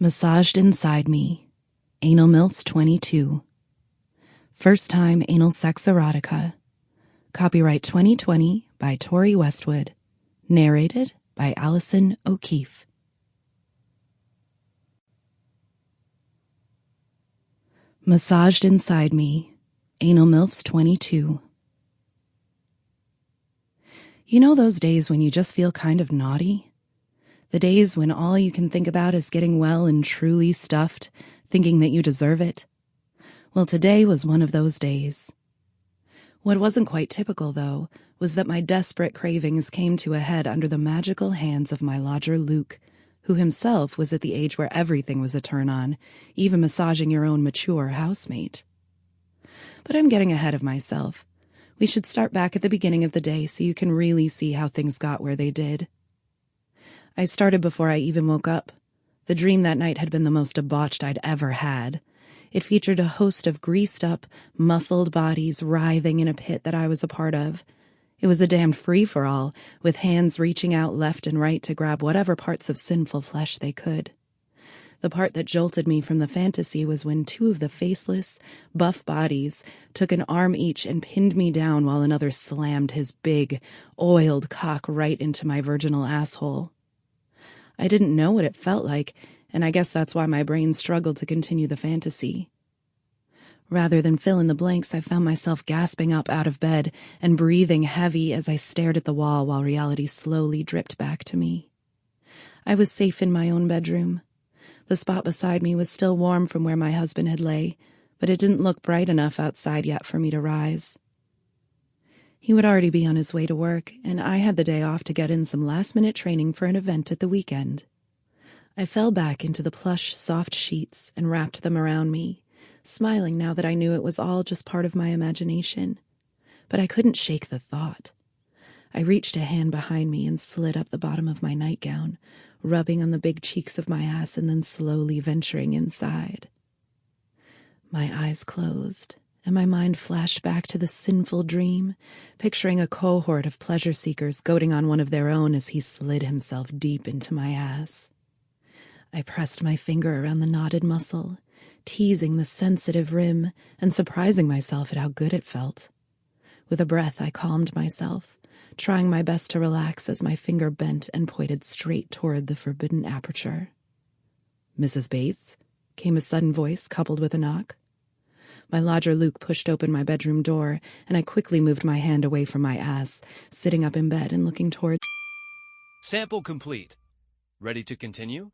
Massaged Inside Me, Anal MILFs 22. First Time Anal Sex Erotica. Copyright 2020 by Tori Westwood. Narrated by Allison, Okeefe. Massaged Inside Me, Anal MILFs 22. You know those days when you just feel kind of naughty? The days when all you can think about is getting well and truly stuffed, thinking that you deserve it? Well, today was one of those days. What wasn't quite typical, though, was that my desperate cravings came to a head under the magical hands of my lodger Luke, who himself was at the age where everything was a turn-on, even massaging your own mature housemate. But I'm getting ahead of myself. We should start back at the beginning of the day so you can really see how things got where they did. I started before I even woke up. The dream that night had been the most debauched I'd ever had. It featured a host of greased-up, muscled bodies writhing in a pit that I was a part of. It was a damned free-for-all, with hands reaching out left and right to grab whatever parts of sinful flesh they could. The part that jolted me from the fantasy was when two of the faceless, buff bodies took an arm each and pinned me down while another slammed his big, oiled cock right into my virginal asshole. I didn't know what it felt like, and I guess that's why my brain struggled to continue the fantasy. Rather than fill in the blanks, I found myself gasping up out of bed and breathing heavy as I stared at the wall while reality slowly dripped back to me. I was safe in my own bedroom. The spot beside me was still warm from where my husband had lay, but it didn't look bright enough outside yet for me to rise. He would already be on his way to work, and I had the day off to get in some last-minute training for an event at the weekend. I fell back into the plush, soft sheets and wrapped them around me, smiling now that I knew it was all just part of my imagination. But I couldn't shake the thought. I reached a hand behind me and slid up the bottom of my nightgown, rubbing on the big cheeks of my ass and then slowly venturing inside. My eyes closed, and my mind flashed back to the sinful dream, picturing a cohort of pleasure seekers goading on one of their own as he slid himself deep into my ass. I pressed my finger around the knotted muscle, teasing the sensitive rim and surprising myself at how good it felt. With a breath, I calmed myself, trying my best to relax as my finger bent and pointed straight toward the forbidden aperture. "Mrs. Bates?" came a sudden voice coupled with a knock. My lodger Luke pushed open my bedroom door, and I quickly moved my hand away from my ass, sitting up in bed and looking towards... Sample complete. Ready to continue?